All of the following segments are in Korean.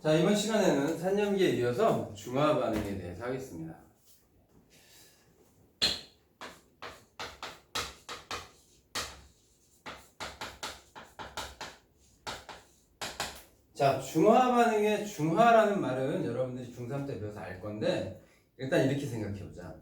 자, 이번 시간에는 산염기에 이어서 중화 반응에 대해서 하겠습니다. 자, 중화 반응의 중화라는 말은 여러분들이 중3 때 배워서 알 건데, 일단 이렇게 생각해 보자.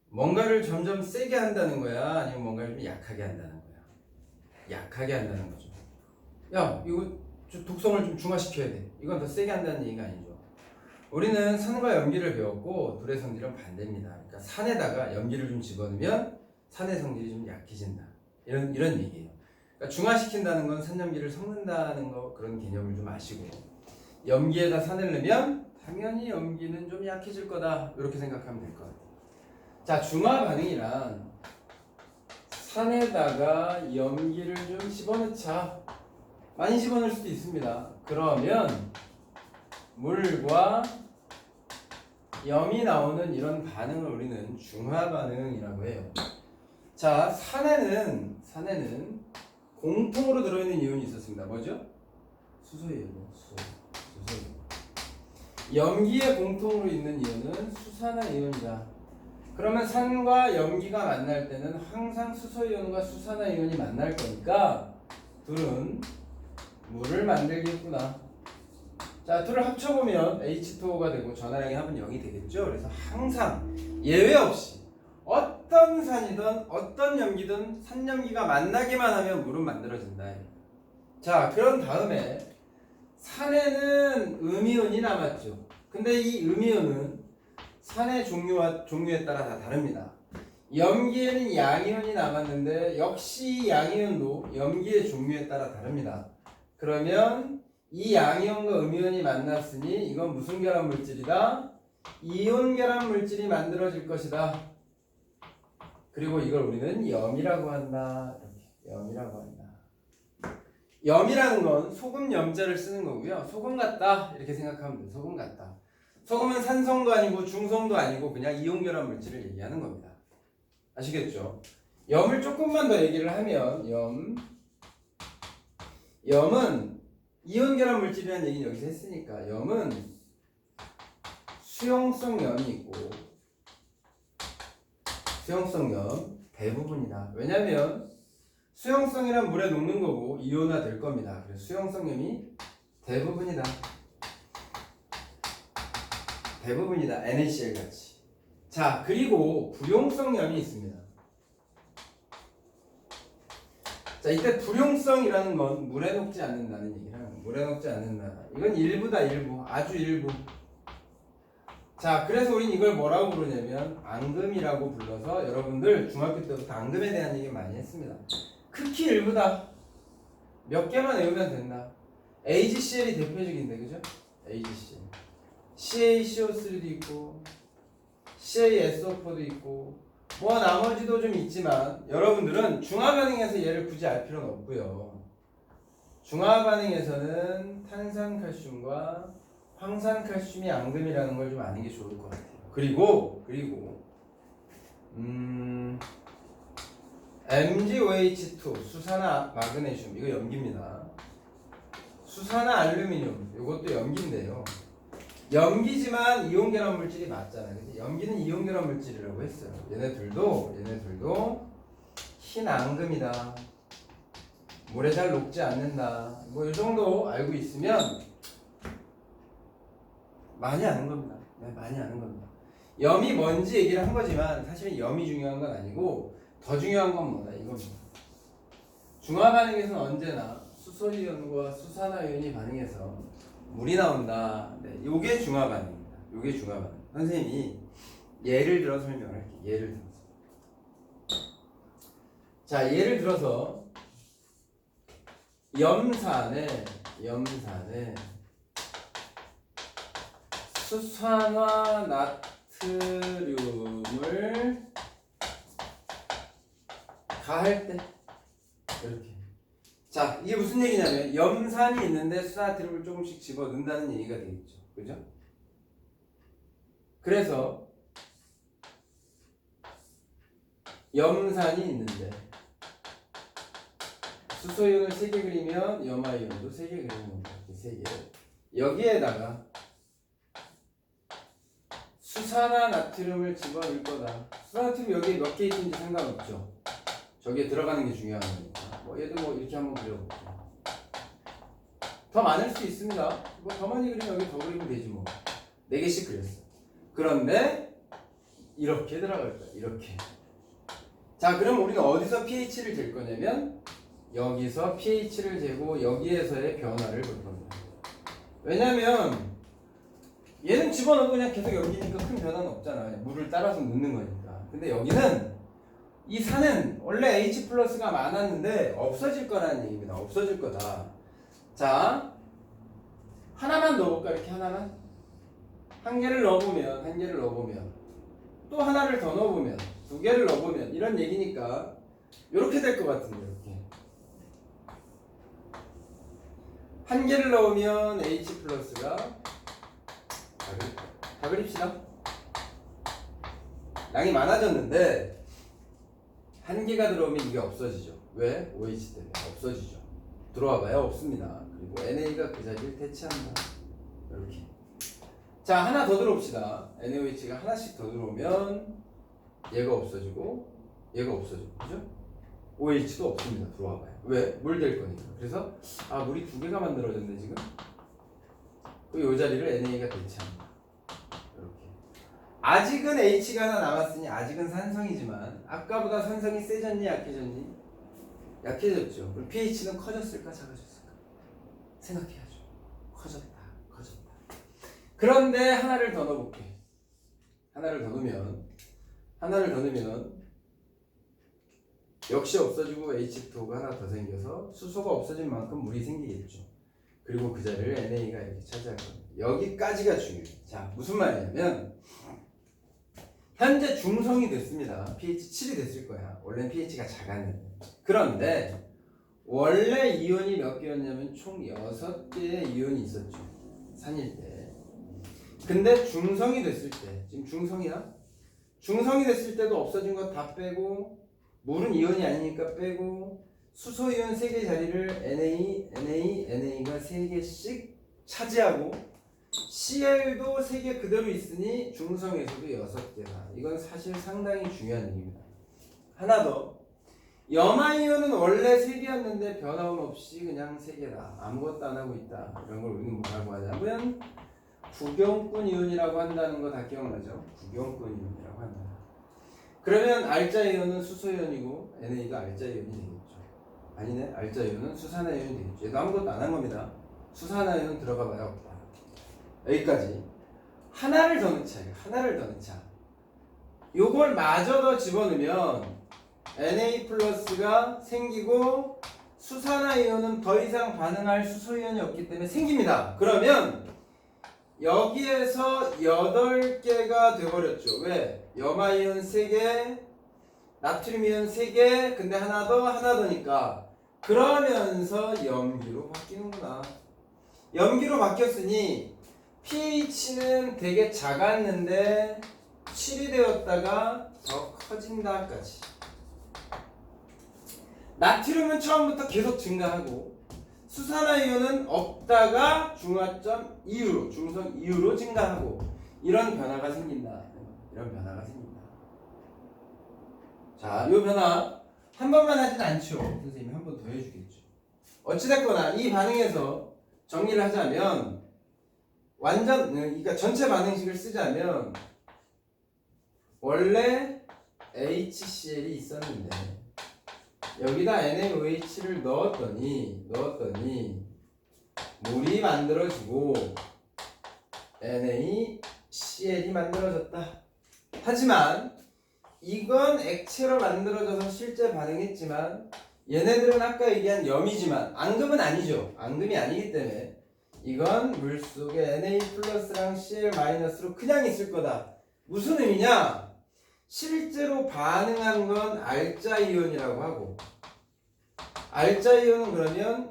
뭔가를 점점 세게 한다는 거야? 아니면 뭔가를 좀 약하게 한다는 거야? 약하게 한다는 거죠. 야, 이거 독성을 좀 중화시켜야 돼. 이건 더 세게 한다는 얘기가 아니죠. 우리는 산과 염기를 배웠고 둘의 성질은 반대입니다. 그러니까 산에다가 염기를 좀 집어넣으면 산의 성질이 좀 약해진다. 이런 얘기예요. 그러니까 중화시킨다는 건 산염기를 섞는다는 거, 그런 개념을 좀 아시고, 염기에다 산을 넣으면 당연히 염기는 좀 약해질 거다. 이렇게 생각하면 될 것 같아요. 자, 중화 반응이란 산에다가 염기를 좀 집어넣자. 많이 집어넣을 수도 있습니다. 그러면 물과 염이 나오는 이런 반응을 우리는 중화 반응이라고 해요. 자, 산에는 공통으로 들어있는 이온이 있었습니다. 뭐죠? 수소이온이요. 수소이온. 염기에 공통으로 있는 이온은 수산화이온이다. 그러면 산과 염기가 만날 때는 항상 수소이온과 수산화이온이 만날 거니까 둘은 물을 만들겠구나. 자, 둘을 합쳐보면 H2O가 되고 전하량의 합은 0이 되겠죠. 그래서 항상 예외 없이 어떤 산이든 어떤 염기든 산염기가 만나기만 하면 물은 만들어진다. 자, 그런 다음에 산에는 음이온이 남았죠. 근데 이 음이온은 산의 종류에 따라 다 다릅니다. 염기에는 양이온이 남았는데 역시 양이온도 염기의 종류에 따라 다릅니다. 그러면 이 양이온과 음이온이 만났으니 이건 무슨 결합 물질이다? 이온 결합 물질이 만들어질 것이다. 그리고 이걸 우리는 염이라고 한다. 이렇게 염이라고 한다. 염이라는 건 소금 염자를 쓰는 거고요. 소금 같다 이렇게 생각하면 돼요. 소금 같다. 소금은 산성도 아니고 중성도 아니고 그냥 이온 결합 물질을 얘기하는 겁니다. 아시겠죠? 염을 조금만 더 얘기를 하면 염은 이온 결합 물질이라는 얘기는 여기서 했으니까 염은 수용성 염이 있고 수용성 염 대부분이다. 왜냐면 수용성이란 물에 녹는 거고 이온화 될 겁니다. 그래서 수용성 염이 대부분이다. 대부분이다. NaCl 같이. 자, 그리고 불용성 염이 있습니다. 자, 이때 불용성이라는 건 물에 녹지 않는다는 얘기를 하는 거예요. 물에 녹지 않는다. 이건 일부다, 일부. 아주 일부. 자, 그래서 우린 이걸 뭐라고 부르냐면 앙금이라고 불러서 여러분들 중학교 때부터 앙금에 대한 얘기 많이 했습니다. 극히 일부다. 몇 개만 외우면 된다. AgCl이 대표적인데, 그죠? AgCl. CaCO3도 있고 CaSO4도 있고 뭐 나머지도 좀 있지만 여러분들은 중화 반응에서 얘를 굳이 알 필요는 없고요. 중화 반응에서는 탄산칼슘과 황산칼슘이 앙금이라는 걸 좀 아는 게 좋을 것 같아요. 그리고 MgOH2 수산화 마그네슘 이거 염기입니다. 수산화 알루미늄 이것도 염기인데요. 염기지만 이온 결합 물질이 맞잖아요. 그치? 염기는 이온 결합 물질이라고 했어요. 얘네들도 흰 앙금이다. 물에 잘 녹지 않는다. 뭐 이 정도 알고 있으면 많이 아는 겁니다. 네, 많이 아는 겁니다. 염이 뭔지 얘기를 한 거지만 사실은 염이 중요한 건 아니고 더 중요한 건 뭐다 이겁니다. 중화 반응에서는 언제나 수소이온과 수산화이온이 반응해서 물이 나온다. 네, 요게 중화 반응입니다. 요게 중화 반응. 선생님이 예를 들어 설명할게요. 예를 들어서. 자, 예를 들어서 염산에 수산화 나트륨을 가할 때 이렇게. 자, 이게 무슨 얘기냐면 염산이 있는데 수산나트륨을 조금씩 집어넣는다는 얘기가 되겠죠. 그죠? 그래서 염산이 있는데 수소이온을 3개 그리면 염화이온도 3개 그리는 겁니다. 3개. 여기에다가 수산화 나트륨을 집어넣을 거다. 수산화 나트륨 여기에 몇 개 있든지 상관없죠. 저기에 들어가는 게 중요한 거니까. 뭐 얘도 뭐 이렇게 한번 그려볼게요. 더 많을 수 있습니다. 뭐 더 많이 그리면 여기 더 그리면 되지 뭐. 4개씩 그렸어. 그런데 이렇게 들어갈 거야. 이렇게. 자, 그럼 우리는 어디서 pH를 잴 거냐면 여기서 pH를 재고 여기에서의 변화를 볼 겁니다. 왜냐면 얘는 집어넣어도 그냥 계속 여기니까 큰 변화는 없잖아. 물을 따라서 넣는 거니까. 근데 여기는 이 산은 원래 H 플러스가 많았는데 없어질 거라는 얘기입니다. 없어질 거다. 자, 하나만 넣어볼까? 이렇게 하나만? 한 개를 넣어보면 또 하나를 더 넣어보면 2개를 넣어보면 이런 얘기니까 이렇게 될 것 같은데 이렇게 한 개를 넣으면 H 플러스가 다 그립시다. 양이 많아졌는데 한 개가 들어오면 이게 없어지죠. 왜? OH 때문에 없어지죠. 들어와봐야 없습니다. 그리고 NA가 그 자리를 대체한다. 이렇게. 자, 하나 더 들어옵시다. NaOH가 하나씩 더 들어오면 얘가 없어지고 얘가 없어지고, 그죠? OH도 없습니다. 들어와봐요. 왜? 물 될 거니까. 그래서 물이 2개가 만들어졌네 지금. 이 자리를 NA가 대체합니다. 이렇게. 아직은 H가 하나 남았으니 아직은 산성이지만 아까보다 산성이 세졌니 약해졌니? 약해졌죠. 그럼 pH는 커졌을까 작아졌을까? 생각해야죠. 커졌다. 그런데 하나를 더 넣어볼게. 하나를 더 넣으면 역시 없어지고 H2O가 하나 더 생겨서 수소가 없어진 만큼 물이 생기겠죠. 그리고 그 자리를 NA가 이렇게 차지할 겁니다. 여기까지가 중요해요. 자, 무슨 말이냐면 현재 중성이 됐습니다. pH 7이 됐을 거야. 원래는 pH가 작았는데. 그런데 원래 이온이 몇 개였냐면 총 6개의 이온이 있었죠. 산일 때. 근데 중성이 됐을 때, 지금 중성이야? 중성이 됐을 때도 없어진 거 다 빼고 물은 이온이 아니니까 빼고 수소 이온 3개 자리를 NA가 3개씩 차지하고 Cl도 3개 그대로 있으니 중성에서도 6개다. 이건 사실 상당히 중요한 얘기입니다. 하나 더. 염화이온은 원래 3개였는데 변화음 없이 그냥 3개다. 아무것도 안 하고 있다. 이런 걸 우리는 뭐라고 하냐면 구경꾼 이온이라고 한다는 거 다 기억나죠? 구경꾼 이온이라고 한다. 그러면 알자 이온은 수소 이온이고 NA가 알자 이온이 되겠죠. 아니네, 알자 이온은 수산화 이온이 되겠죠. 얘도 아무것도 안 한 겁니다. 수산화 이온 들어가 봐야 없다. 여기까지. 하나를 더 넣자. 요걸 마저 더 집어넣으면 Na 플러스가 생기고 수산화 이온은 더 이상 반응할 수소 이온이 없기 때문에 생깁니다. 그러면 여기에서 8개가 돼버렸죠. 왜? 염화이온 3개, 나트륨이온 3개, 근데 하나 더니까 그러면서 염기로 바뀌는구나. 염기로 바뀌었으니 pH는 되게 작았는데 7이 되었다가 더 커진다까지. 나트륨은 처음부터 계속 증가하고 수산화이온은 없다가 중화점 이후로, 중성 이후로 증가하고 이런 변화가 생긴다. 자, 이 변화 한 번만 하진 않죠. 선생님이 한 번 더 해주겠죠. 어찌됐거나 이 반응에서 정리를 하자면 그러니까 전체 반응식을 쓰자면 원래 HCl이 있었는데 여기다 NaOH를 넣었더니 물이 만들어지고 NaCl이 만들어졌다. 하지만 이건 액체로 만들어져서 실제 반응했지만 얘네들은 아까 얘기한 염이지만 앙금은 아니죠. 앙금이 아니기 때문에 이건 물속에 Na 플러스랑 Cl 마이너스로 그냥 있을 거다. 무슨 의미냐? 실제로 반응한 건 알자 이온이라고 하고 알자 이온은 그러면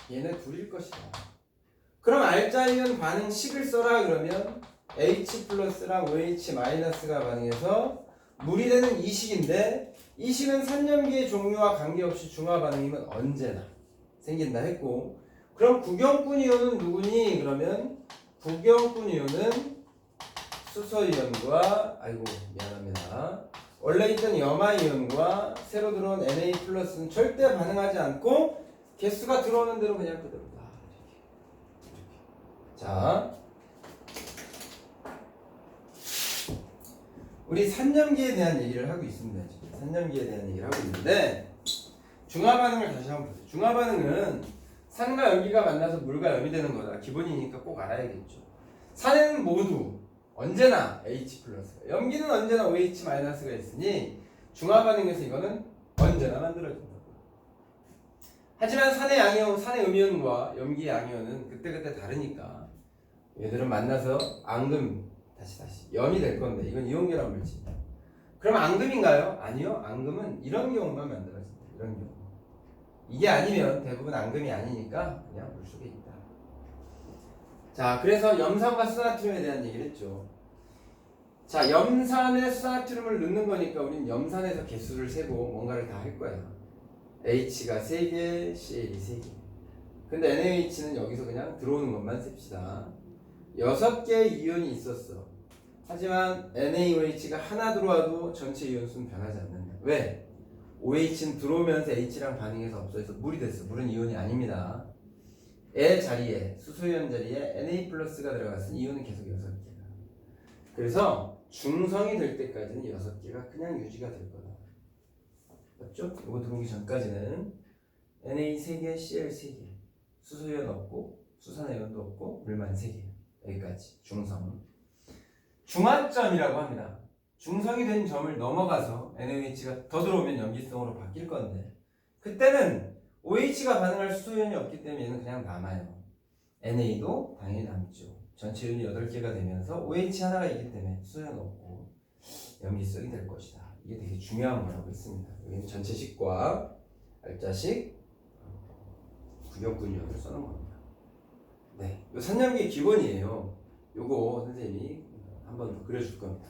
얘네 둘일 것이다. 그럼 알자 이온 반응식을 써라 그러면 H 플러스랑 OH 마이너스가 반응해서 물이 되는 이 식인데 이 식은 산염기의 종류와 관계없이 중화 반응이면 언제나 생긴다 했고 그럼 구경꾼 이온은 누구니? 그러면 구경꾼 이온은 수소 이온과 미안합니다. 원래 있던 염화 이온과 새로 들어온 Na 플러스는 절대 반응하지 않고 개수가 들어오는 대로 그냥 그대로다. 자, 우리 산염기에 대한 얘기를 하고 있습니다. 지금 산염기에 대한 얘기를 하고 있는데 중화 반응을 다시 한번 보세요. 중화 반응은 산과 염기가 만나서 물과 염이 되는 거다. 기본이니까 꼭 알아야겠죠. 산에는 모두 언제나 H 플러스, 염기는 언제나 OH 마이너스가 있으니 중화 반응에서 이거는 언제나 만들어진다. 하지만 산의 양이온, 산의 음이온과 염기의 양이온은 그때그때 다르니까 얘들은 만나서 앙금 다시 염이 될 건데 이건 이온결합 물질이야. 그럼 앙금인가요? 아니요. 앙금은 이런 경우만 만들어진다. 이런 경우. 이게 아니면 대부분 앙금이 아니니까 그냥 물속에 있다. 자, 그래서 염산과 수나트륨에 대한 얘기를 했죠. 자, 염산에 수나트륨을 넣는 거니까 우린 염산에서 개수를 세고 뭔가를 다 할 거야. H가 3개, CL이 3개. 근데 NaOH는 여기서 그냥 들어오는 것만 셉시다. 6개의 이온이 있었어. 하지만 NaOH가 하나 들어와도 전체 이온 수는 변하지 않는다. 왜? OH는 들어오면서 H랑 반응해서 없어져서 물이 됐어. 물은 이온이 아닙니다. 의 자리에, 수소이온 자리에 Na 플러스가 들어갔으니 이온은 계속 6개다. 그래서 중성이 될 때까지는 6개가 그냥 유지가 될 거다. 맞죠? 이거 들어오기 전까지는 Na 3개, Cl 3개, 수소이온 없고 수산이온도 없고 물만 3개. 여기까지 중성. 중화점이라고 합니다. 중성이 된 점을 넘어가서 NaOH가 더 들어오면 염기성으로 바뀔 건데 그때는 OH가 반응할 수소이온이 없기 때문에 얘는 그냥 남아요. NA도 당연히 남죠. 전체 이온이 8개가 되면서 OH 하나가 있기 때문에 수소이온 없고 염기성이 될 것이다. 이게 되게 중요한 거라고 했습니다. 여기는 전체식과 알짜식 구경꾼 이온을 써놓은 겁니다. 네, 이 산염기의 기본이에요. 요거 선생님이 한번 그려줄 겁니다.